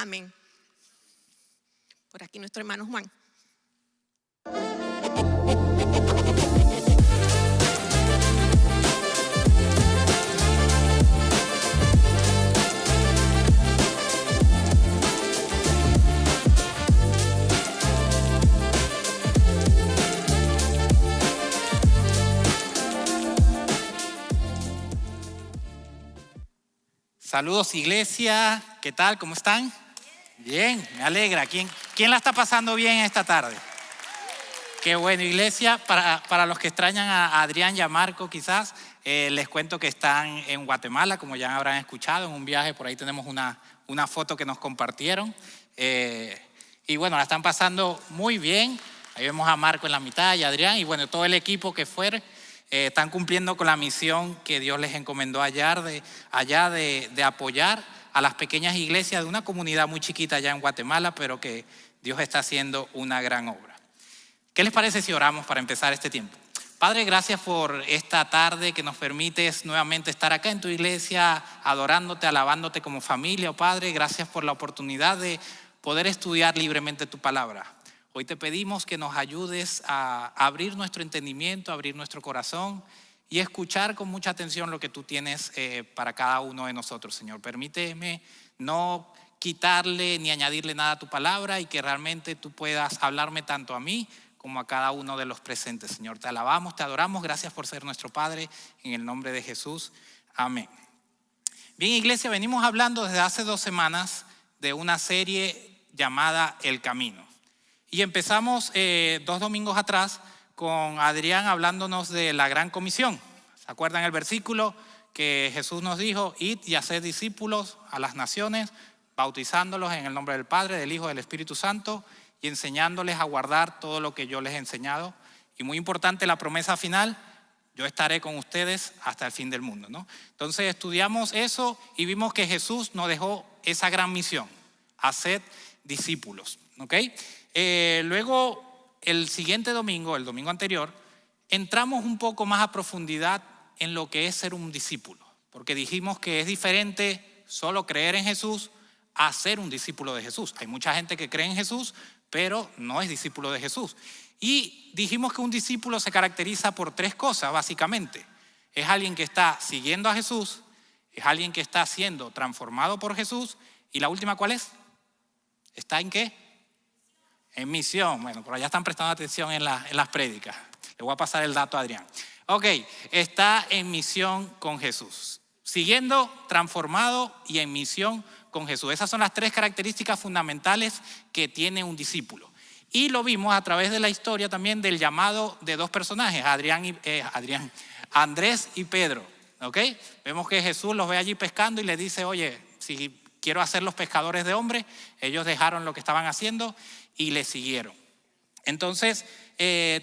Amén. Por aquí nuestro hermano Juan. Saludos, iglesia. ¿Qué tal? ¿Cómo están? Bien, me alegra. ¿Quién la está pasando bien esta tarde? Qué bueno, iglesia. Para los que extrañan a Adrián y a Marco quizás, les cuento que están en Guatemala, como ya habrán escuchado, en un viaje. Por ahí tenemos una foto que nos compartieron. Y bueno, la están pasando muy bien. Ahí vemos a Marco en la mitad y a Adrián. Y bueno, todo el equipo que fue. Están cumpliendo con la misión que Dios les encomendó allá de apoyar a las pequeñas iglesias de una comunidad muy chiquita allá en Guatemala, pero que Dios está haciendo una gran obra. ¿Qué les parece si oramos para empezar este tiempo? Padre, gracias por esta tarde que nos permites nuevamente estar acá en tu iglesia, adorándote, alabándote como familia, oh Padre. Gracias por la oportunidad de poder estudiar libremente tu palabra. Hoy te pedimos que nos ayudes a abrir nuestro entendimiento, a abrir nuestro corazón y escuchar con mucha atención lo que tú tienes para cada uno de nosotros, Señor. Permíteme no quitarle ni añadirle nada a tu palabra y que realmente tú puedas hablarme tanto a mí como a cada uno de los presentes, Señor. Te alabamos, te adoramos. Gracias por ser nuestro Padre. En el nombre de Jesús. Amén. Bien, iglesia, venimos hablando desde hace 2 semanas de una serie llamada El Camino. Y empezamos 2 domingos atrás con Adrián hablándonos de la Gran Comisión. ¿Se acuerdan el versículo que Jesús nos dijo? Id y haced discípulos a las naciones, bautizándolos en el nombre del Padre, del Hijo y del Espíritu Santo y enseñándoles a guardar todo lo que yo les he enseñado. Y muy importante la promesa final, yo estaré con ustedes hasta el fin del mundo, ¿no? Entonces estudiamos eso y vimos que Jesús nos dejó esa gran misión, haced discípulos, ¿ok? Luego, el siguiente domingo, el domingo anterior, entramos un poco más a profundidad en lo que es ser un discípulo, porque dijimos que es diferente solo creer en Jesús a ser un discípulo de Jesús. Hay mucha gente que cree en Jesús, pero no es discípulo de Jesús. Y dijimos que un discípulo se caracteriza por 3 cosas, básicamente. Es alguien que está siguiendo a Jesús, es alguien que está siendo transformado por Jesús, y la última, ¿cuál es? ¿Está en qué? En misión. Bueno, por allá están prestando atención en las prédicas. Le voy a pasar el dato a Adrián. Ok, está en misión con Jesús. Siguiendo, transformado y en misión con Jesús. Esas son las 3 características fundamentales que tiene un discípulo. Y lo vimos a través de la historia también del llamado de 2 personajes, Andrés y Pedro. ¿Ok? Vemos que Jesús los ve allí pescando y les dice, oye, si quiero hacerlos pescadores de hombres, ellos dejaron lo que estaban haciendo y le siguieron. Entonces,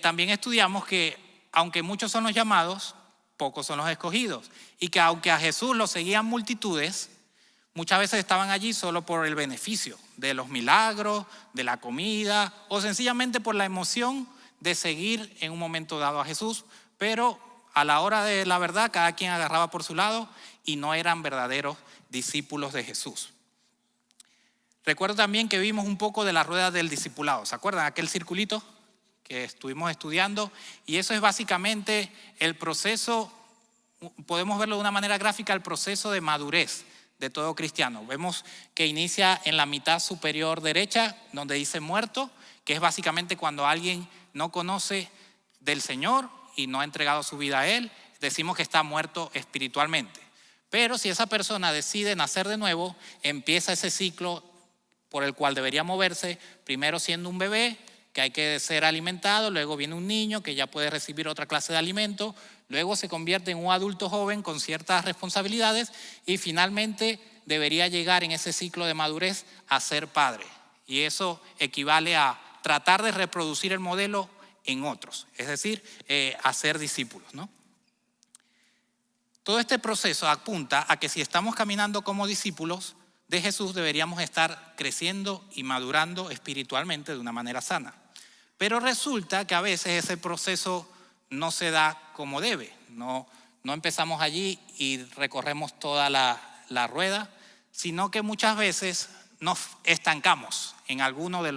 también estudiamos que aunque muchos son los llamados, pocos son los escogidos. Y que aunque a Jesús lo seguían multitudes, muchas veces estaban allí solo por el beneficio de los milagros, de la comida, o sencillamente por la emoción de seguir en un momento dado a Jesús. Pero a la hora de la verdad, cada quien agarraba por su lado y no eran verdaderos discípulos de Jesús. Recuerdo también que vimos un poco de la rueda del discipulado. ¿Se acuerdan? Aquel circulito que estuvimos estudiando. Y eso es básicamente el proceso, podemos verlo de una manera gráfica, el proceso de madurez de todo cristiano. Vemos que inicia en la mitad superior derecha, donde dice muerto, que es básicamente cuando alguien no conoce del Señor y no ha entregado su vida a Él. Decimos que está muerto espiritualmente. Pero si esa persona decide nacer de nuevo, empieza ese ciclo por el cual debería moverse, primero siendo un bebé que hay que ser alimentado, luego viene un niño que ya puede recibir otra clase de alimento, luego se convierte en un adulto joven con ciertas responsabilidades y finalmente debería llegar en ese ciclo de madurez a ser padre. Y eso equivale a tratar de reproducir el modelo en otros, es decir, a ser discípulos, ¿no? Todo este proceso apunta a que si estamos caminando como discípulos de Jesús, deberíamos estar creciendo y madurando espiritualmente de una manera sana. Pero resulta que a veces ese proceso no se da como debe. No empezamos allí y recorremos toda la rueda, sino que muchas veces nos estancamos en alguno de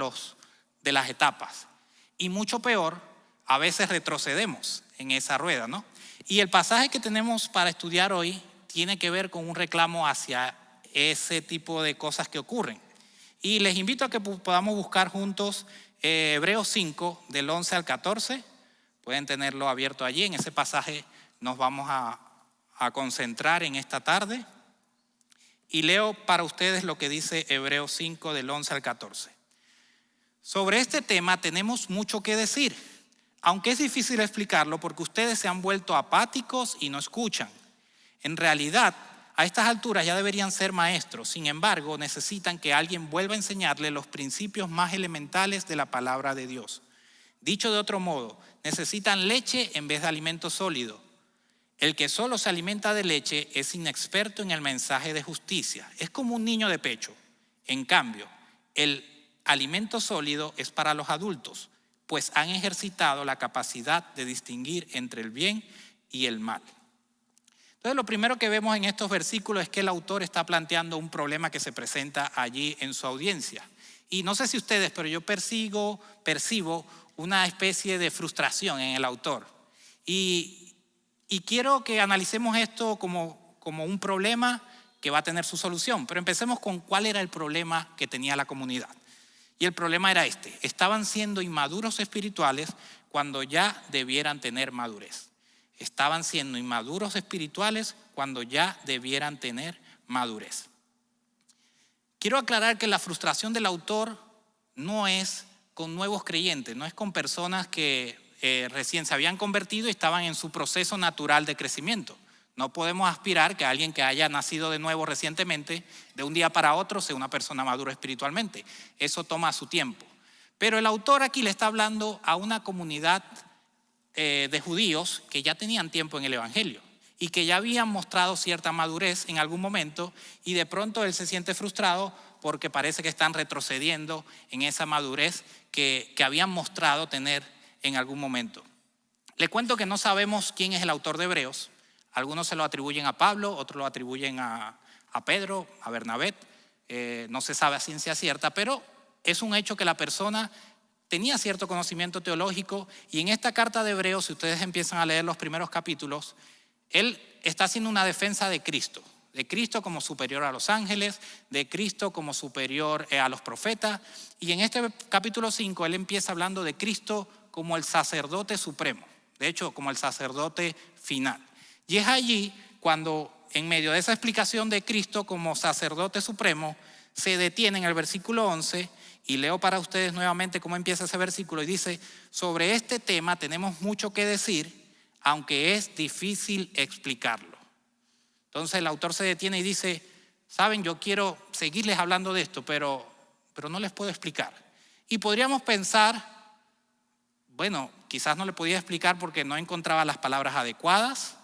las etapas. Y mucho peor, a veces retrocedemos en esa rueda, ¿no? Y el pasaje que tenemos para estudiar hoy tiene que ver con un reclamo hacia ese tipo de cosas que ocurren. Y les invito a que podamos buscar juntos Hebreos 5, del 11 al 14. Pueden tenerlo abierto allí. En ese pasaje nos vamos a concentrar en esta tarde. Y leo para ustedes lo que dice Hebreos 5, del 11 al 14. Sobre este tema tenemos mucho que decir, aunque es difícil explicarlo porque ustedes se han vuelto apáticos y no escuchan. En realidad, a estas alturas ya deberían ser maestros, sin embargo, necesitan que alguien vuelva a enseñarles los principios más elementales de la palabra de Dios. Dicho de otro modo, necesitan leche en vez de alimento sólido. El que solo se alimenta de leche es inexperto en el mensaje de justicia. Es como un niño de pecho. En cambio, el alimento sólido es para los adultos, pues han ejercitado la capacidad de distinguir entre el bien y el mal. Entonces, lo primero que vemos en estos versículos es que el autor está planteando un problema que se presenta allí en su audiencia. Y no sé si ustedes, pero yo percibo una especie de frustración en el autor. Y quiero que analicemos esto como un problema que va a tener su solución. Pero empecemos con cuál era el problema que tenía la comunidad. Y el problema era este: estaban siendo inmaduros espirituales cuando ya debieran tener madurez. Estaban siendo inmaduros espirituales cuando ya debieran tener madurez. Quiero aclarar que la frustración del autor no es con nuevos creyentes, no es con personas que recién se habían convertido y estaban en su proceso natural de crecimiento. No podemos aspirar que alguien que haya nacido de nuevo recientemente, de un día para otro, sea una persona madura espiritualmente. Eso toma su tiempo. Pero el autor aquí le está hablando a una comunidad de judíos que ya tenían tiempo en el evangelio y que ya habían mostrado cierta madurez en algún momento, y de pronto él se siente frustrado porque parece que están retrocediendo en esa madurez que habían mostrado tener en algún momento. Le cuento que no sabemos quién es el autor de Hebreos. Algunos se lo atribuyen a Pablo, otros lo atribuyen a Pedro, a Bernabé. No se sabe a ciencia cierta, pero es un hecho que la persona tenía cierto conocimiento teológico, y en esta carta de Hebreos, si ustedes empiezan a leer los primeros capítulos, él está haciendo una defensa de Cristo como superior a los ángeles, de Cristo como superior a los profetas, y en este capítulo 5 él empieza hablando de Cristo como el sacerdote supremo, de hecho como el sacerdote final. Y es allí cuando, en medio de esa explicación de Cristo como sacerdote supremo, se detiene en el versículo 11, y leo para ustedes nuevamente cómo empieza ese versículo, y dice: sobre este tema tenemos mucho que decir, aunque es difícil explicarlo. Entonces el autor se detiene y dice: saben, yo quiero seguirles hablando de esto, pero no les puedo explicar. Y podríamos pensar, bueno, quizás no le podía explicar porque no encontraba las palabras adecuadas,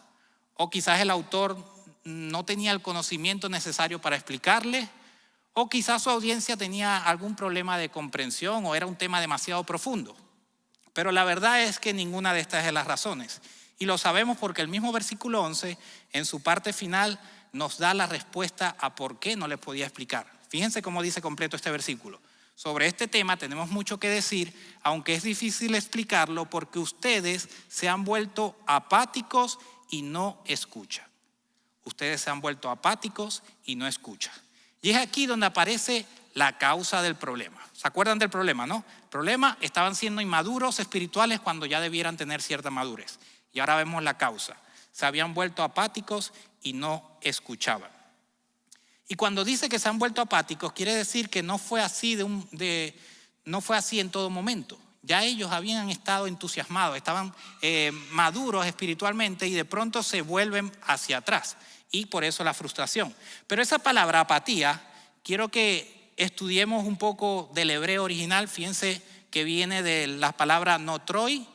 o quizás el autor no tenía el conocimiento necesario para explicarle, o quizás su audiencia tenía algún problema de comprensión o era un tema demasiado profundo. Pero la verdad es que ninguna de estas es las razones. Y lo sabemos porque el mismo versículo 11, en su parte final, nos da la respuesta a por qué no les podía explicar. Fíjense cómo dice completo este versículo. Sobre este tema tenemos mucho que decir, aunque es difícil explicarlo porque ustedes se han vuelto apáticos y no escuchan. Ustedes se han vuelto apáticos y no escuchan. Y es aquí donde aparece la causa del problema. ¿Se acuerdan del problema, no? El problema: estaban siendo inmaduros espirituales cuando ya debieran tener cierta madurez. Y ahora vemos la causa. Se habían vuelto apáticos y no escuchaban. Y cuando dice que se han vuelto apáticos, quiere decir que no fue así no fue así en todo momento. Ya ellos habían estado entusiasmados, estaban maduros espiritualmente, y de pronto se vuelven hacia atrás. Y por eso la frustración. Pero esa palabra apatía, quiero que estudiemos un poco del hebreo original. Fíjense que viene de la palabra notroi,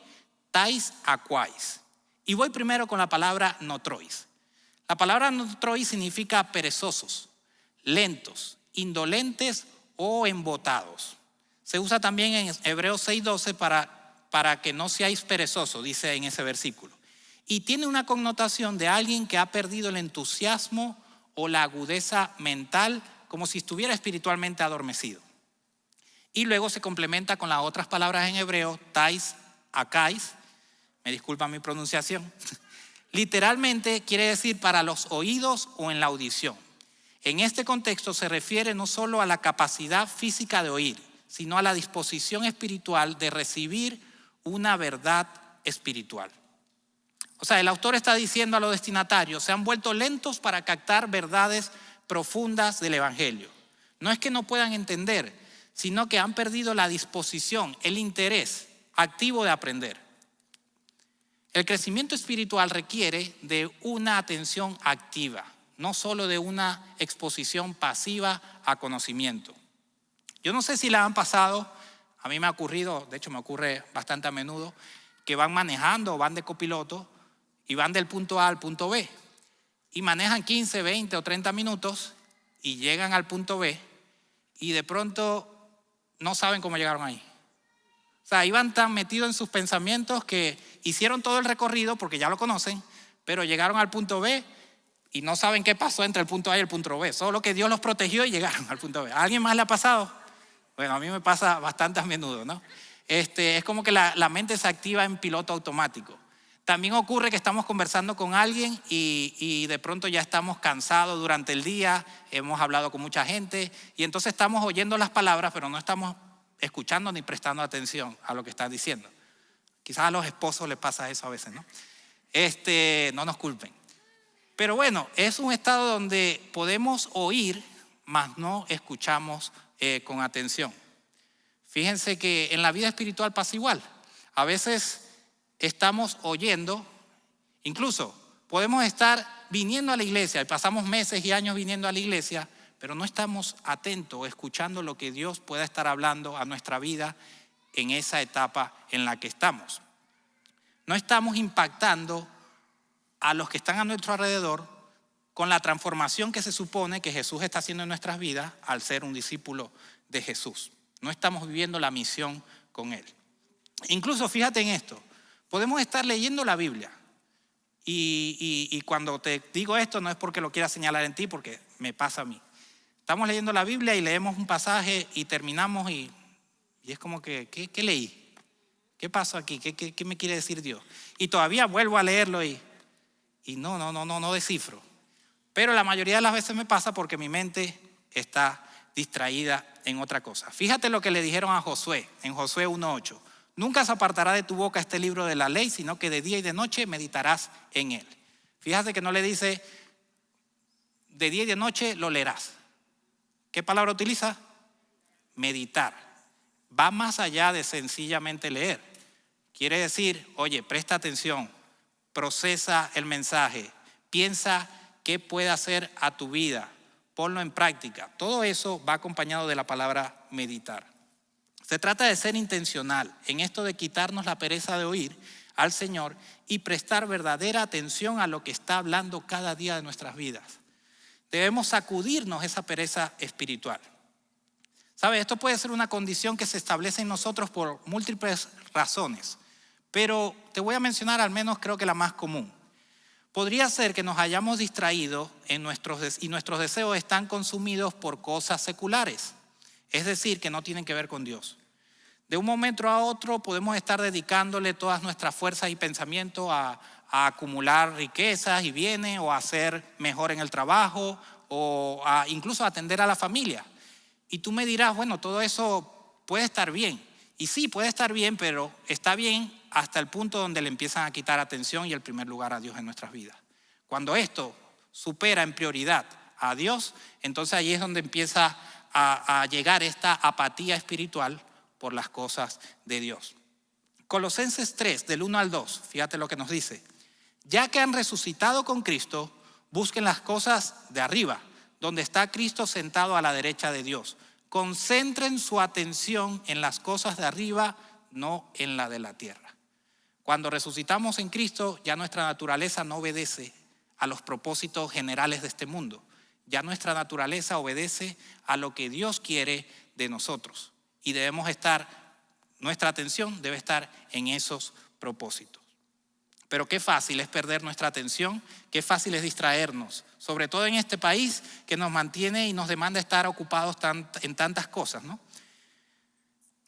tais, aquais. Y voy primero con la palabra notrois. La palabra notroi significa perezosos, lentos, indolentes o embotados. Se usa también en Hebreos 6:12 para que no seáis perezosos, dice en ese versículo. Y tiene una connotación de alguien que ha perdido el entusiasmo o la agudeza mental como si estuviera espiritualmente adormecido. Y luego se complementa con las otras palabras en hebreo, tais, akais, me disculpan mi pronunciación, literalmente quiere decir para los oídos o en la audición. En este contexto se refiere no solo a la capacidad física de oír, sino a la disposición espiritual de recibir una verdad espiritual. O sea, el autor está diciendo a los destinatarios, se han vuelto lentos para captar verdades profundas del evangelio. No es que no puedan entender, sino que han perdido la disposición, el interés activo de aprender. El crecimiento espiritual requiere de una atención activa, no solo de una exposición pasiva a conocimiento. Yo no sé si la han pasado, a mí me ha ocurrido, de hecho me ocurre bastante a menudo, que van manejando o van de copiloto y van del punto A al punto B y manejan 15, 20 o 30 minutos y llegan al punto B y de pronto no saben cómo llegaron ahí. O sea, iban tan metidos en sus pensamientos que hicieron todo el recorrido porque ya lo conocen, pero llegaron al punto B y no saben qué pasó entre el punto A y el punto B. Solo que Dios los protegió y llegaron al punto B. ¿A alguien más le ha pasado? Bueno, a mí me pasa bastante a menudo, ¿no? Es como que la mente se activa en piloto automático. También ocurre que estamos conversando con alguien y de pronto ya estamos cansados durante el día, hemos hablado con mucha gente y entonces estamos oyendo las palabras, pero no estamos escuchando ni prestando atención a lo que están diciendo. Quizás a los esposos les pasa eso a veces, ¿no? No nos culpen. Pero bueno, es un estado donde podemos oír, mas no escuchamos con atención. Fíjense que en la vida espiritual pasa igual. A veces estamos oyendo, incluso podemos estar viniendo a la iglesia y pasamos meses y años viniendo a la iglesia, pero no estamos atentos o escuchando lo que Dios pueda estar hablando a nuestra vida en esa etapa en la que estamos. No estamos impactando a los que están a nuestro alrededor con la transformación que se supone que Jesús está haciendo en nuestras vidas al ser un discípulo de Jesús. No estamos viviendo la misión con Él. Incluso fíjate en esto, podemos estar leyendo la Biblia y cuando te digo esto no es porque lo quiera señalar en ti, porque me pasa a mí. Estamos leyendo la Biblia y leemos un pasaje y terminamos y es como que, ¿qué leí? ¿Qué pasó aquí? ¿Qué me quiere decir Dios? Y todavía vuelvo a leerlo y no descifro. Pero la mayoría de las veces me pasa porque mi mente está distraída en otra cosa. Fíjate lo que le dijeron a Josué en Josué 1:8. Nunca se apartará de tu boca este libro de la ley, sino que de día y de noche meditarás en él. Fíjate que no le dice de día y de noche lo leerás. ¿Qué palabra utiliza? Meditar. Va más allá de sencillamente leer. Quiere decir, oye, presta atención, procesa el mensaje, piensa qué puede hacer a tu vida, ponlo en práctica. Todo eso va acompañado de la palabra meditar. Se trata de ser intencional en esto de quitarnos la pereza de oír al Señor y prestar verdadera atención a lo que está hablando cada día de nuestras vidas. Debemos sacudirnos esa pereza espiritual. ¿Sabes? Esto puede ser una condición que se establece en nosotros por múltiples razones, pero te voy a mencionar al menos creo que la más común. Podría ser que nos hayamos distraído y nuestros deseos están consumidos por cosas seculares, es decir, que no tienen que ver con Dios. De un momento a otro podemos estar dedicándole todas nuestras fuerzas y pensamientos a acumular riquezas y bienes o a ser mejor en el trabajo o incluso a atender a la familia. Y tú me dirás, bueno, todo eso puede estar bien. Y sí, puede estar bien, pero está bien hasta el punto donde le empiezan a quitar atención y el primer lugar a Dios en nuestras vidas. Cuando esto supera en prioridad a Dios, entonces ahí es donde empieza a llegar esta apatía espiritual por las cosas de Dios. Colosenses 3, del 1 al 2, fíjate lo que nos dice. Ya que han resucitado con Cristo, busquen las cosas de arriba, donde está Cristo sentado a la derecha de Dios. Concentren su atención en las cosas de arriba, no en la de la tierra. Cuando resucitamos en Cristo, ya nuestra naturaleza no obedece a los propósitos generales de este mundo. Ya nuestra naturaleza obedece a lo que Dios quiere de nosotros. Y nuestra atención debe estar en esos propósitos. Pero qué fácil es perder nuestra atención, qué fácil es distraernos, sobre todo en este país que nos mantiene y nos demanda estar ocupados en tantas cosas, ¿no?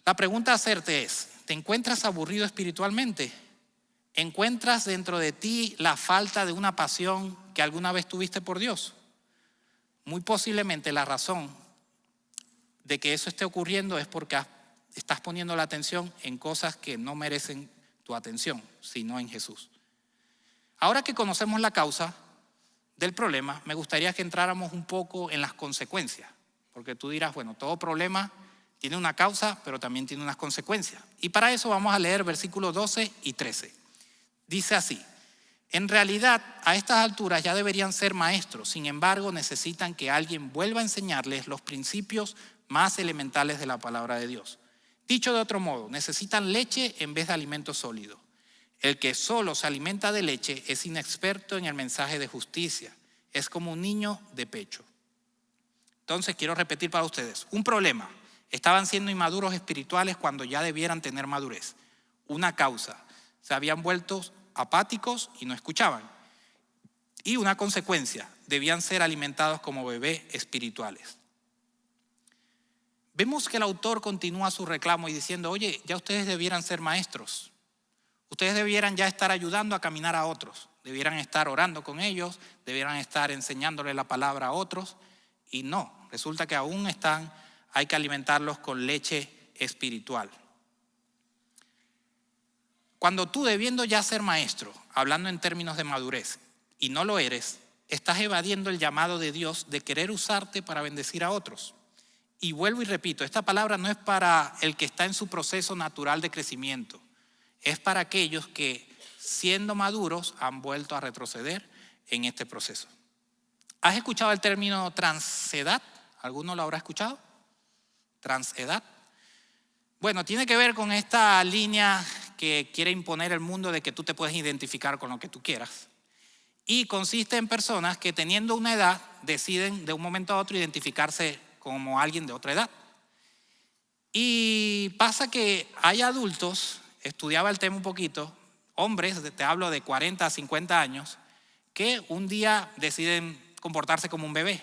La pregunta a hacerte es, ¿te encuentras aburrido espiritualmente? ¿Encuentras dentro de ti la falta de una pasión que alguna vez tuviste por Dios? Muy posiblemente la razón de que eso esté ocurriendo es porque estás poniendo la atención en cosas que no merecen tu atención, sino en Jesús. Ahora que conocemos la causa del problema, me gustaría que entráramos un poco en las consecuencias, porque tú dirás, bueno, todo problema tiene una causa, pero también tiene unas consecuencias. Y para eso vamos a leer versículos 12 y 13. Dice así: en realidad, a estas alturas ya deberían ser maestros, sin embargo, necesitan que alguien vuelva a enseñarles los principios más elementales de la palabra de Dios. Dicho de otro modo, necesitan leche en vez de alimento sólido. El que solo se alimenta de leche es inexperto en el mensaje de justicia. Es como un niño de pecho. Entonces, quiero repetir para ustedes. Un problema: estaban siendo inmaduros espirituales cuando ya debieran tener madurez. Una causa: se habían vuelto apáticos y no escuchaban. Y una consecuencia: debían ser alimentados como bebés espirituales. Vemos que el autor continúa su reclamo y diciendo, oye, ya ustedes debieran ser maestros. Ustedes debieran ya estar ayudando a caminar a otros. Debieran estar orando con ellos, debieran estar enseñándole la palabra a otros. Y no, resulta que aún hay que alimentarlos con leche espiritual. Cuando tú, debiendo ya ser maestro, hablando en términos de madurez, y no lo eres, estás evadiendo el llamado de Dios de querer usarte para bendecir a otros. Y vuelvo y repito, esta palabra no es para el que está en su proceso natural de crecimiento. Es para aquellos que, siendo maduros, han vuelto a retroceder en este proceso. ¿Has escuchado el término transedad? ¿Alguno lo habrá escuchado? Transedad. Bueno, tiene que ver con esta línea que quiere imponer el mundo de que tú te puedes identificar con lo que tú quieras. Y consiste en personas que, teniendo una edad, deciden de un momento a otro identificarse como alguien de otra edad. Y pasa que hay adultos, estudiaba el tema un poquito, hombres, te hablo de 40 a 50 años, que un día deciden comportarse como un bebé.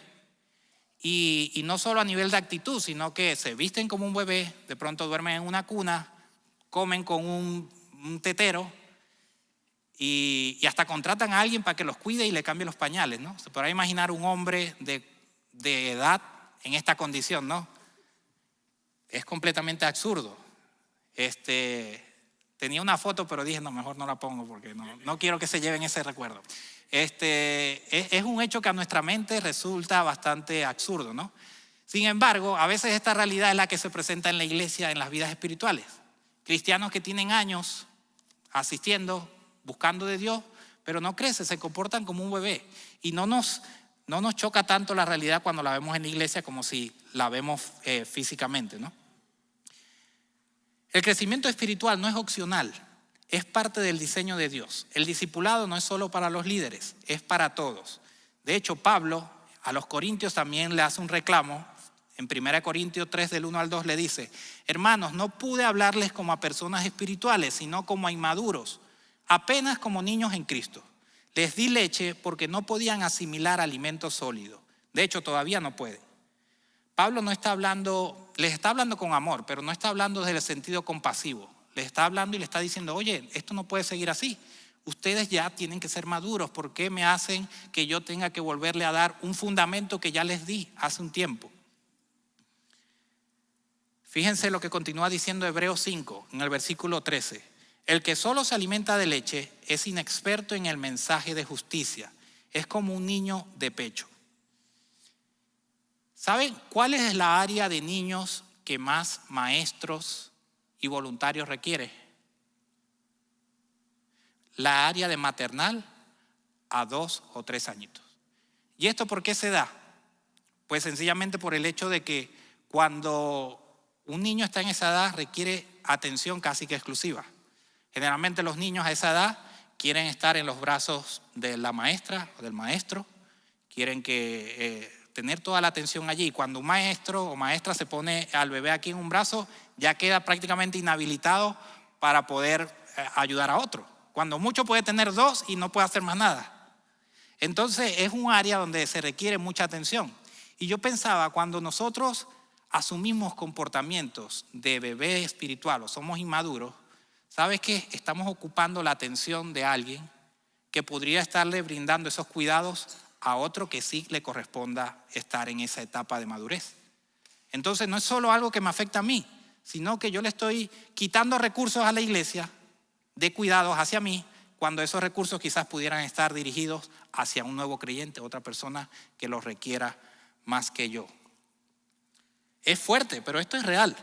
Y no solo a nivel de actitud, sino que se visten como un bebé, de pronto duermen en una cuna, comen con un tetero y hasta contratan a alguien para que los cuide y le cambie los pañales, ¿no? Se podrá imaginar un hombre de edad en esta condición, ¿no? Es completamente absurdo. Tenía una foto, pero dije, no, mejor no la pongo porque no quiero que se lleven ese recuerdo. Es un hecho que a nuestra mente resulta bastante absurdo, ¿no? Sin embargo, a veces esta realidad es la que se presenta en la iglesia, en las vidas espirituales. Cristianos que tienen años asistiendo, buscando de Dios, pero no crecen, se comportan como un bebé. Y no nos choca tanto la realidad cuando la vemos en la iglesia como si la vemos físicamente, ¿no? El crecimiento espiritual no es opcional, es parte del diseño de Dios. El discipulado no es solo para los líderes, es para todos. De hecho, Pablo a los corintios también le hace un reclamo. En 1 Corintios 3, del 1 al 2, le dice: hermanos, no pude hablarles como a personas espirituales, sino como a inmaduros, apenas como niños en Cristo. Les di leche porque no podían asimilar alimento sólido. De hecho, todavía no pueden. Pablo les está hablando con amor, pero no está hablando desde el sentido compasivo. Les está hablando y le está diciendo, oye, esto no puede seguir así. Ustedes ya tienen que ser maduros. ¿Por qué me hacen que yo tenga que volverle a dar un fundamento que ya les di hace un tiempo? Fíjense lo que continúa diciendo Hebreos 5, en el versículo 13. El que solo se alimenta de leche es inexperto en el mensaje de justicia. Es como un niño de pecho. ¿Saben cuál es la área de niños que más maestros y voluntarios requiere? La área de maternal a 2 o 3 añitos. ¿Y esto por qué se da? Pues sencillamente por el hecho de que cuando un niño está en esa edad requiere atención casi que exclusiva. Generalmente los niños a esa edad quieren estar en los brazos de la maestra o del maestro, quieren tener toda la atención allí. Y cuando un maestro o maestra se pone al bebé aquí en un brazo, ya queda prácticamente inhabilitado para poder ayudar a otro. Cuando mucho puede tener 2 y no puede hacer más nada. Entonces es un área donde se requiere mucha atención. Y yo pensaba, cuando nosotros asumimos comportamientos de bebé espiritual o somos inmaduros, ¿sabes qué? Estamos ocupando la atención de alguien que podría estarle brindando esos cuidados a otro que sí le corresponda estar en esa etapa de madurez. Entonces no es solo algo que me afecta a mí, sino que yo le estoy quitando recursos a la iglesia de cuidados hacia mí, cuando esos recursos quizás pudieran estar dirigidos hacia un nuevo creyente, otra persona que los requiera más que yo. Es fuerte, pero esto es real.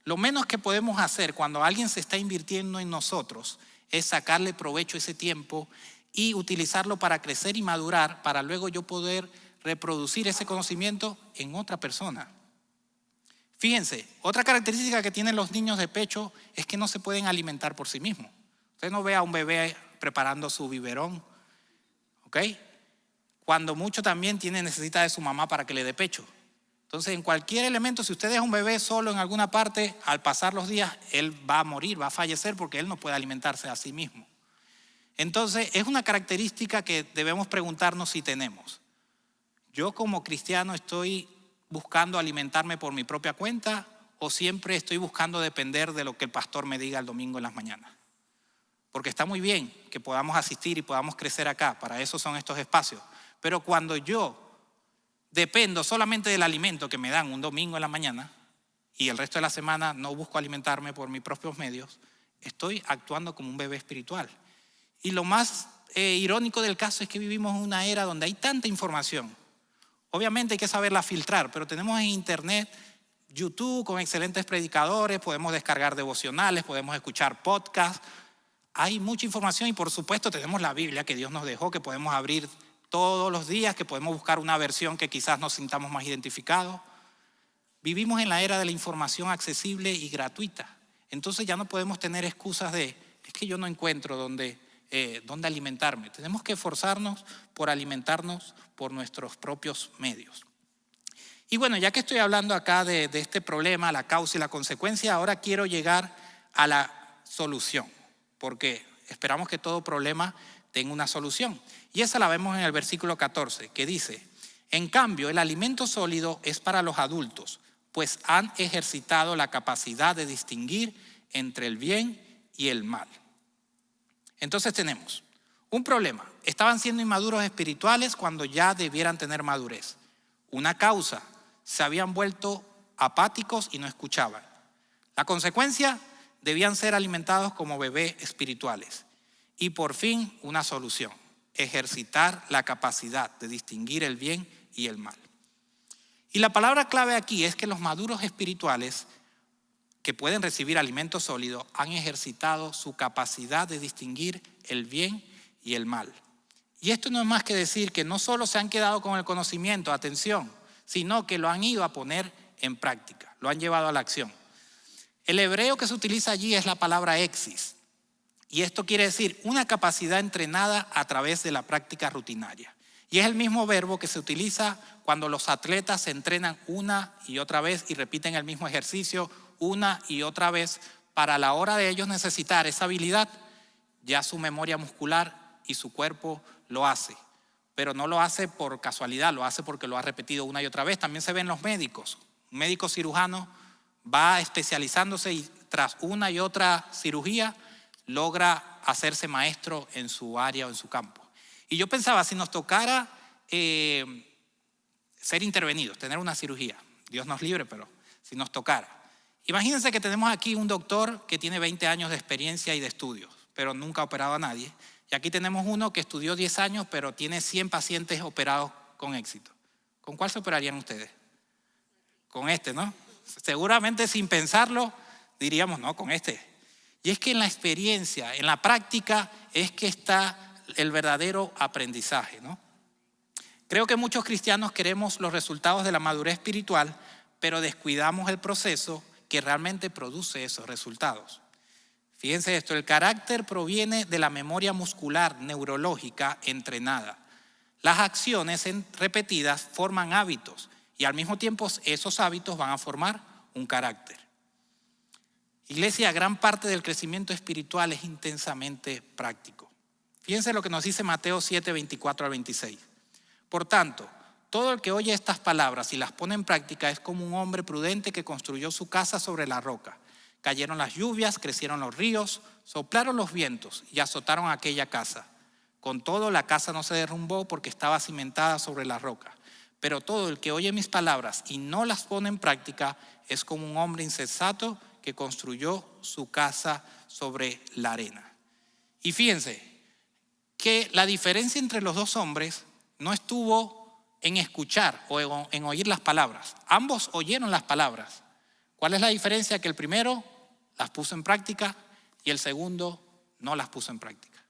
Lo menos que podemos hacer cuando alguien se está invirtiendo en nosotros es sacarle provecho a ese tiempo y utilizarlo para crecer y madurar, para luego yo poder reproducir ese conocimiento en otra persona. Fíjense, otra característica que tienen los niños de pecho es que no se pueden alimentar por sí mismos. Usted no ve a un bebé preparando su biberón, ¿ok? Cuando mucho también necesita de su mamá para que le dé pecho. Entonces, en cualquier elemento, si usted deja un bebé solo en alguna parte, al pasar los días, él va a morir, va a fallecer porque él no puede alimentarse a sí mismo. Entonces, es una característica que debemos preguntarnos si tenemos. ¿Yo como cristiano estoy buscando alimentarme por mi propia cuenta o siempre estoy buscando depender de lo que el pastor me diga el domingo en las mañanas? Porque está muy bien que podamos asistir y podamos crecer acá, para eso son estos espacios. Pero cuando yo dependo solamente del alimento que me dan un domingo en la mañana y el resto de la semana no busco alimentarme por mis propios medios, estoy actuando como un bebé espiritual. Y lo más irónico del caso es que vivimos en una era donde hay tanta información. Obviamente hay que saberla filtrar, pero tenemos en internet YouTube con excelentes predicadores, podemos descargar devocionales, podemos escuchar podcasts. Hay mucha información y por supuesto tenemos la Biblia que Dios nos dejó, que podemos abrir todos los días, que podemos buscar una versión que quizás nos sintamos más identificados. Vivimos en la era de la información accesible y gratuita. Entonces ya no podemos tener excusas de, es que yo no encuentro dónde alimentarme. Tenemos que esforzarnos por alimentarnos por nuestros propios medios. Y bueno, ya que estoy hablando acá de este problema, la causa y la consecuencia, ahora quiero llegar a la solución, porque esperamos que todo problema tenga una solución. Y esa la vemos en el versículo 14, que dice: en cambio, el alimento sólido es para los adultos, pues han ejercitado la capacidad de distinguir entre el bien y el mal. Entonces tenemos un problema. Estaban siendo inmaduros espirituales cuando ya debieran tener madurez. Una causa: se habían vuelto apáticos y no escuchaban. La consecuencia: debían ser alimentados como bebés espirituales. Y por fin, una solución: ejercitar la capacidad de distinguir el bien y el mal. Y la palabra clave aquí es que los maduros espirituales que pueden recibir alimento sólido han ejercitado su capacidad de distinguir el bien y el mal. Y esto no es más que decir que no solo se han quedado con el conocimiento, atención, sino que lo han ido a poner en práctica, lo han llevado a la acción. El hebreo que se utiliza allí es la palabra exis. Y esto quiere decir una capacidad entrenada a través de la práctica rutinaria. Y es el mismo verbo que se utiliza cuando los atletas se entrenan una y otra vez y repiten el mismo ejercicio una y otra vez para a la hora de ellos necesitar esa habilidad, ya su memoria muscular y su cuerpo lo hace. Pero no lo hace por casualidad, lo hace porque lo ha repetido una y otra vez. También se ven los médicos. Un médico cirujano va especializándose y tras una y otra cirugía logra hacerse maestro en su área o en su campo. Y yo pensaba, si nos tocara ser intervenidos, tener una cirugía, Dios nos libre, pero si nos tocara. Imagínense que tenemos aquí un doctor que tiene 20 años de experiencia y de estudios, pero nunca ha operado a nadie. Y aquí tenemos uno que estudió 10 años, pero tiene 100 pacientes operados con éxito. ¿Con cuál se operarían ustedes? Con este, ¿no? Seguramente sin pensarlo diríamos, no, con este. Y es que en la experiencia, en la práctica, es que está el verdadero aprendizaje, ¿no? Creo que muchos cristianos queremos los resultados de la madurez espiritual, pero descuidamos el proceso que realmente produce esos resultados. Fíjense esto, el carácter proviene de la memoria muscular neurológica entrenada. Las acciones repetidas forman hábitos y al mismo tiempo esos hábitos van a formar un carácter. Iglesia, gran parte del crecimiento espiritual es intensamente práctico. Fíjense lo que nos dice Mateo 7, 24 al 26. Por tanto, todo el que oye estas palabras y las pone en práctica es como un hombre prudente que construyó su casa sobre la roca. Cayeron las lluvias, crecieron los ríos, soplaron los vientos y azotaron aquella casa. Con todo, la casa no se derrumbó porque estaba cimentada sobre la roca. Pero todo el que oye mis palabras y no las pone en práctica es como un hombre insensato que construyó su casa sobre la arena. Y fíjense que la diferencia entre los dos hombres no estuvo en escuchar o en oír las palabras. Ambos oyeron las palabras. ¿Cuál es la diferencia? Que el primero las puso en práctica y el segundo no las puso en práctica.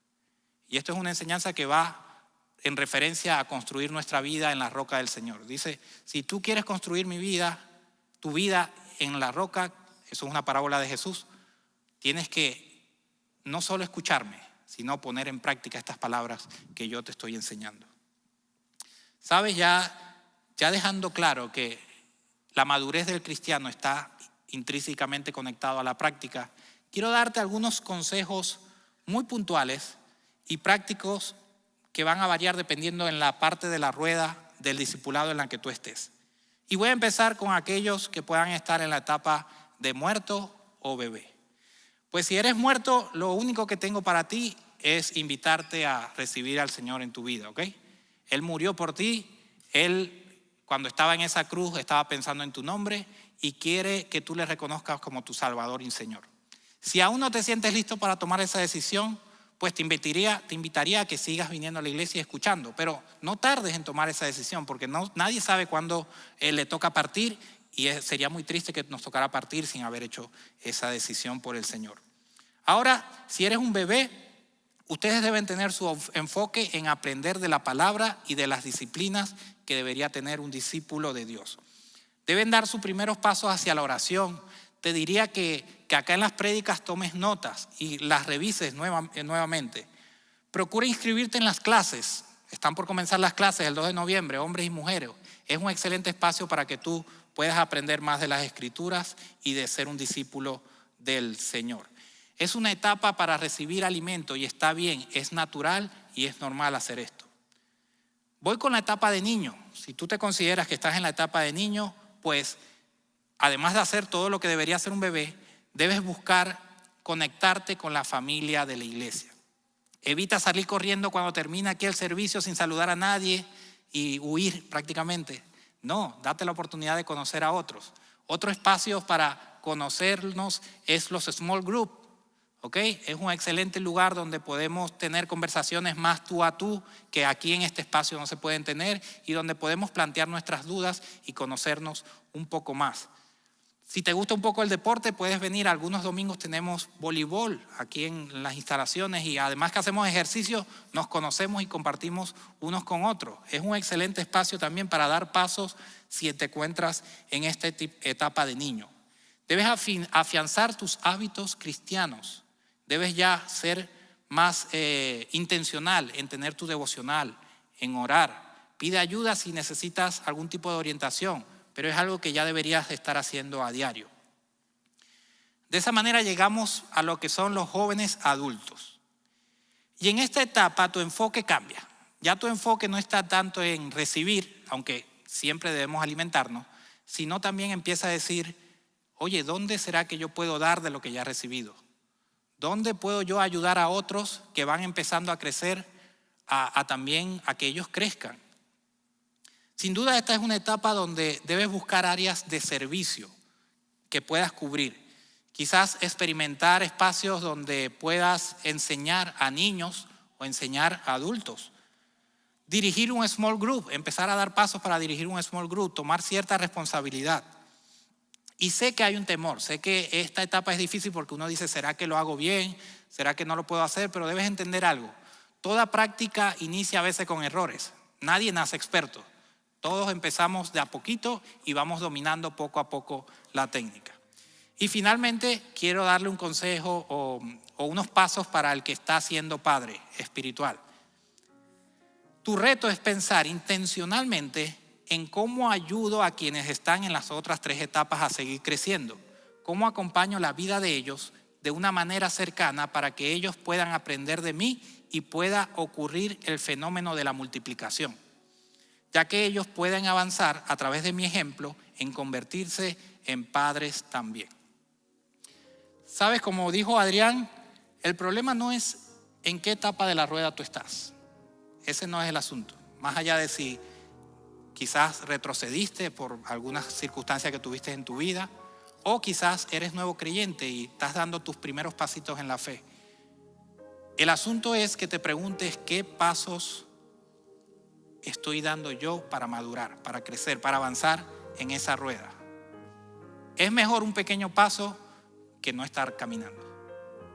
Y esto es una enseñanza que va en referencia a construir nuestra vida en la roca del Señor. Dice, si tú quieres construir tu vida en la roca, eso es una parábola de Jesús, tienes que no solo escucharme, sino poner en práctica estas palabras que yo te estoy enseñando. ¿Sabes? Ya dejando claro que la madurez del cristiano está intrínsecamente conectado a la práctica, quiero darte algunos consejos muy puntuales y prácticos que van a variar dependiendo en la parte de la rueda del discipulado en la que tú estés. Y voy a empezar con aquellos que puedan estar en la etapa de muerto o bebé. Pues si eres muerto, lo único que tengo para ti es invitarte a recibir al Señor en tu vida, ¿ok? Él murió por ti, Él cuando estaba en esa cruz estaba pensando en tu nombre y quiere que tú le reconozcas como tu Salvador y Señor. Si aún no te sientes listo para tomar esa decisión, pues te invitaría a que sigas viniendo a la iglesia y escuchando, pero no tardes en tomar esa decisión porque nadie sabe cuándo le toca partir y sería muy triste que nos tocara partir sin haber hecho esa decisión por el Señor. Ahora, si eres un bebé, ustedes deben tener su enfoque en aprender de la palabra y de las disciplinas que debería tener un discípulo de Dios. Deben dar sus primeros pasos hacia la oración. Te diría que acá en las prédicas tomes notas y las revises nuevamente. Procura inscribirte en las clases. Están por comenzar las clases el 2 de noviembre, hombres y mujeres. Es un excelente espacio para que tú puedas aprender más de las Escrituras y de ser un discípulo del Señor. Es una etapa para recibir alimento y está bien, es natural y es normal hacer esto. Voy con la etapa de niño. Si tú te consideras que estás en la etapa de niño, pues además de hacer todo lo que debería hacer un bebé, debes buscar conectarte con la familia de la iglesia. Evita salir corriendo cuando termina aquí el servicio sin saludar a nadie y huir prácticamente. No, date la oportunidad de conocer a otros. Otro espacio para conocernos es los small group. ¿Okay? Es un excelente lugar donde podemos tener conversaciones más tú a tú que aquí en este espacio no se pueden tener y donde podemos plantear nuestras dudas y conocernos un poco más. Si te gusta un poco el deporte, puedes venir. Algunos domingos tenemos voleibol aquí en las instalaciones y además que hacemos ejercicio, nos conocemos y compartimos unos con otros. Es un excelente espacio también para dar pasos si te encuentras en esta etapa de niño. Debes afianzar tus hábitos cristianos. Debes ya ser más intencional en tener tu devocional, en orar. Pide ayuda si necesitas algún tipo de orientación, pero es algo que ya deberías estar haciendo a diario. De esa manera llegamos a lo que son los jóvenes adultos. Y en esta etapa tu enfoque cambia. Ya tu enfoque no está tanto en recibir, aunque siempre debemos alimentarnos, sino también empieza a decir, oye, ¿dónde será que yo puedo dar de lo que ya he recibido? ¿Dónde puedo yo ayudar a otros que van empezando a crecer, también a que ellos crezcan? Sin duda esta es una etapa donde debes buscar áreas de servicio que puedas cubrir. Quizás experimentar espacios donde puedas enseñar a niños o enseñar a adultos. Dirigir un small group, empezar a dar pasos para dirigir un small group, tomar cierta responsabilidad. Y sé que hay un temor, sé que esta etapa es difícil porque uno dice, ¿será que lo hago bien? ¿Será que no lo puedo hacer? Pero debes entender algo. Toda práctica inicia a veces con errores. Nadie nace experto. Todos empezamos de a poquito y vamos dominando poco a poco la técnica. Y finalmente quiero darle un consejo o unos pasos para el que está siendo padre espiritual. Tu reto es pensar intencionalmente en cómo ayudo a quienes están en las otras 3 etapas a seguir creciendo. cómo acompaño la vida de ellos de una manera cercana para que ellos puedan aprender de mí y pueda ocurrir el fenómeno de la multiplicación, ya que ellos pueden avanzar a través de mi ejemplo en convertirse en padres también. ¿Sabes? Como dijo Adrián, el problema no es en qué etapa de la rueda tú estás. Ese no es el asunto. Más allá de si quizás retrocediste por alguna circunstancia que tuviste en tu vida, o quizás eres nuevo creyente y estás dando tus primeros pasitos en la fe. El asunto es que te preguntes qué pasos estoy dando yo para madurar, para crecer, para avanzar en esa rueda. Es mejor un pequeño paso que no estar caminando.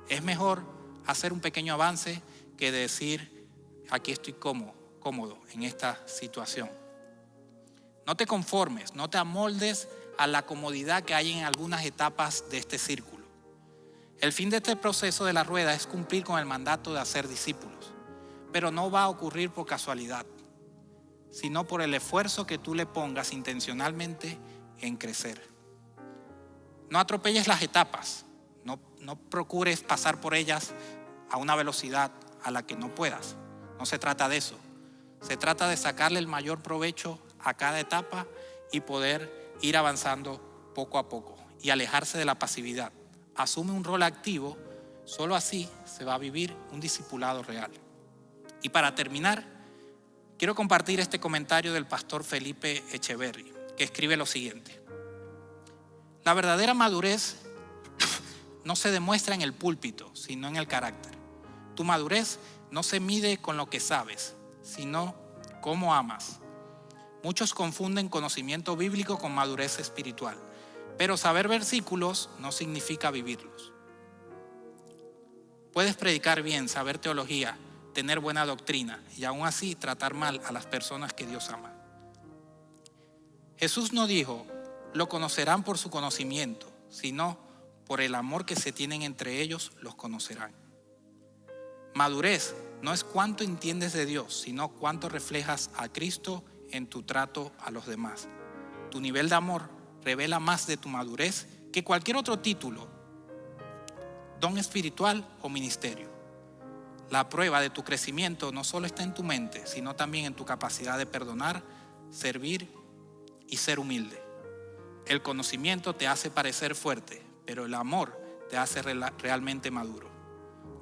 Es mejor hacer un pequeño avance que decir, aquí estoy cómodo en esta situación. No te conformes, no te amoldes a la comodidad que hay en algunas etapas de este círculo. El fin de este proceso de la rueda es cumplir con el mandato de hacer discípulos, pero no va a ocurrir por casualidad, sino por el esfuerzo que tú le pongas intencionalmente en crecer. No atropelles las etapas, no procures pasar por ellas a una velocidad a la que no puedas. No se trata de eso. Se trata de sacarle el mayor provecho a cada etapa y poder ir avanzando poco a poco y alejarse de la pasividad. Asume un rol activo, solo así se va a vivir un discipulado real. Y para terminar, quiero compartir este comentario del pastor Felipe Echeverry, que escribe lo siguiente: la verdadera madurez no se demuestra en el púlpito, sino en el carácter. Tu madurez no se mide con lo que sabes, sino cómo amas. Muchos confunden conocimiento bíblico con madurez espiritual, pero saber versículos no significa vivirlos. Puedes predicar bien, saber teología, tener buena doctrina y aún así tratar mal a las personas que Dios ama. Jesús no dijo, lo conocerán por su conocimiento, sino por el amor que se tienen entre ellos los conocerán. Madurez no es cuánto entiendes de Dios, sino cuánto reflejas a Cristo en tu trato a los demás. Tu nivel de amor revela más de tu madurez que cualquier otro título, don espiritual o ministerio. La prueba de tu crecimiento no solo está en tu mente, sino también en tu capacidad de perdonar, servir y ser humilde. El conocimiento te hace parecer fuerte, pero el amor te hace realmente maduro.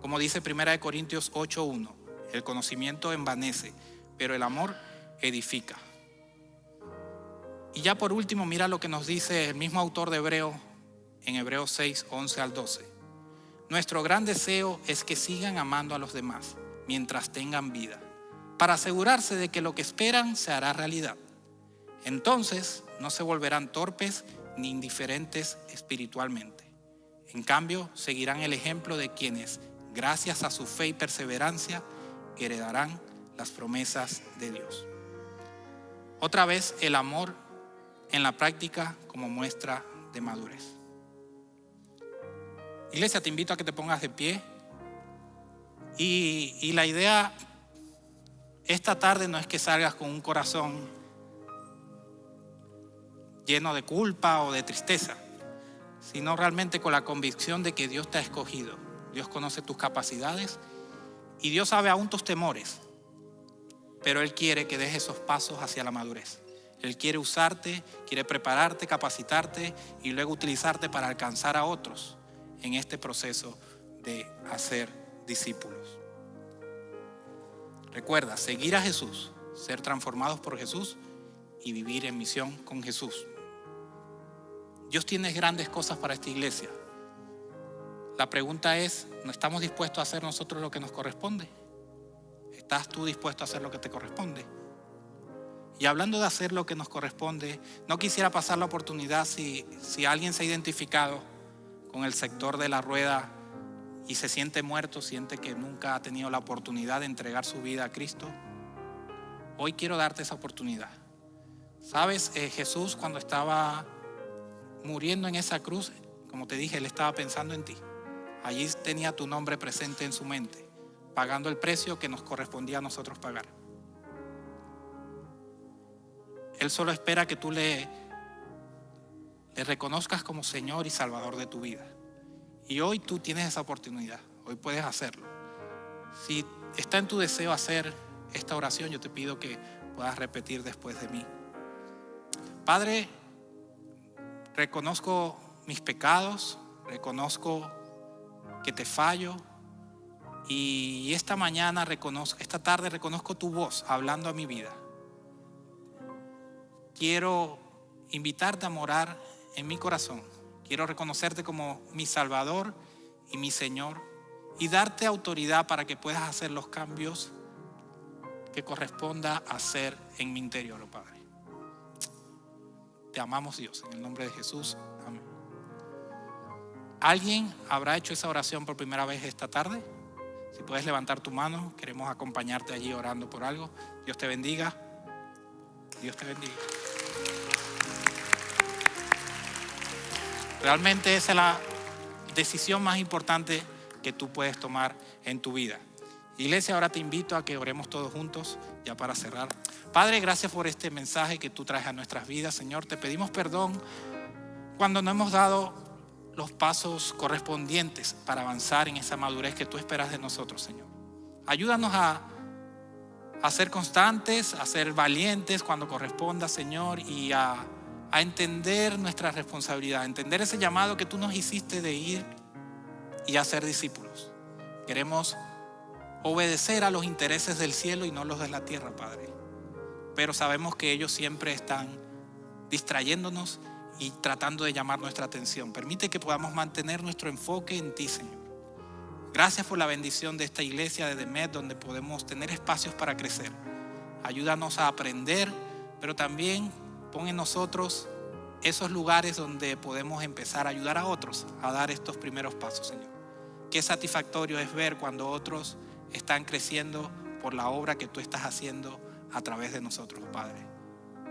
Como dice 1 Corintios 8:1, el conocimiento envanece, pero el amor edifica. Y ya por último, mira lo que nos dice el mismo autor de Hebreos en Hebreos 6:11 al 12. Nuestro gran deseo es que sigan amando a los demás mientras tengan vida, para asegurarse de que lo que esperan se hará realidad. Entonces no se volverán torpes ni indiferentes espiritualmente. En cambio, seguirán el ejemplo de quienes, gracias a su fe y perseverancia, heredarán las promesas de Dios. Otra vez, el amor en la práctica como muestra de madurez. Iglesia, te invito a que te pongas de pie. Y la idea esta tarde no es que salgas con un corazón lleno de culpa o de tristeza, sino realmente con la convicción de que Dios te ha escogido. Dios conoce tus capacidades y Dios sabe aún tus temores, pero Él quiere que des esos pasos hacia la madurez. Él quiere usarte, quiere prepararte, capacitarte y luego utilizarte para alcanzar a otros en este proceso de hacer discípulos. Recuerda, seguir a Jesús, ser transformados por Jesús y vivir en misión con Jesús. Dios tiene grandes cosas para esta iglesia. La pregunta es, ¿no estamos dispuestos a hacer nosotros lo que nos corresponde? ¿Estás tú dispuesto a hacer lo que te corresponde? Y hablando de hacer lo que nos corresponde, no quisiera pasar la oportunidad si alguien se ha identificado con el sector de la rueda y se siente muerto, siente que nunca ha tenido la oportunidad de entregar su vida a Cristo. Hoy quiero darte esa oportunidad. ¿Sabes? Jesús, cuando estaba muriendo en esa cruz, como te dije, Él estaba pensando en ti. Allí tenía tu nombre presente en su mente, pagando el precio que nos correspondía a nosotros pagar. Él solo espera que tú le le reconozcas como Señor y Salvador de tu vida. Y hoy tú tienes esa oportunidad, hoy puedes hacerlo. Si está en tu deseo hacer esta oración, yo te pido que puedas repetir después de mí. Padre, reconozco mis pecados, reconozco que te fallo y esta tarde reconozco tu voz hablando a mi vida. Quiero invitarte a morar en mi corazón. Quiero reconocerte como mi Salvador y mi Señor y darte autoridad para que puedas hacer los cambios que corresponda hacer en mi interior, oh Padre. Te amamos, Dios, en el nombre de Jesús. Amén. ¿Alguien habrá hecho esa oración por primera vez esta tarde? Si puedes levantar tu mano, queremos acompañarte allí orando por algo. Dios te bendiga. Dios te bendiga. Realmente esa es la decisión más importante que tú puedes tomar en tu vida. Iglesia, ahora te invito a que oremos todos juntos, ya para cerrar. Padre, gracias por este mensaje que tú traes a nuestras vidas. Señor, te pedimos perdón cuando no hemos dado los pasos correspondientes para avanzar en esa madurez que tú esperas de nosotros, Señor. Ayúdanos a ser constantes, a ser valientes cuando corresponda, Señor, y a entender nuestra responsabilidad, a entender ese llamado que tú nos hiciste de ir y a ser discípulos. Queremos obedecer a los intereses del cielo y no los de la tierra, Padre. Pero sabemos que ellos siempre están distrayéndonos y tratando de llamar nuestra atención. Permite que podamos mantener nuestro enfoque en ti, Señor. Gracias por la bendición de esta iglesia de Demet, donde podemos tener espacios para crecer. Ayúdanos a aprender, pero también pon en nosotros esos lugares donde podemos empezar a ayudar a otros a dar estos primeros pasos, Señor. Qué satisfactorio es ver cuando otros están creciendo por la obra que tú estás haciendo a través de nosotros, Padre.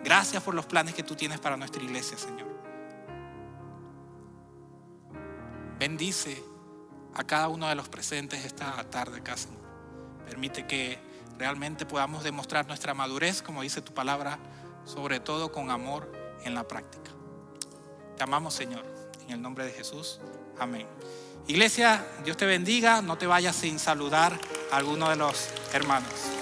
Gracias por los planes que tú tienes para nuestra iglesia, Señor. Bendice a cada uno de los presentes esta tarde acá, Señor. Permite que realmente podamos demostrar nuestra madurez, como dice tu palabra, sobre todo con amor en la práctica. Te amamos, Señor, en el nombre de Jesús. Amén. Iglesia, Dios te bendiga. No te vayas sin saludar a alguno de los hermanos.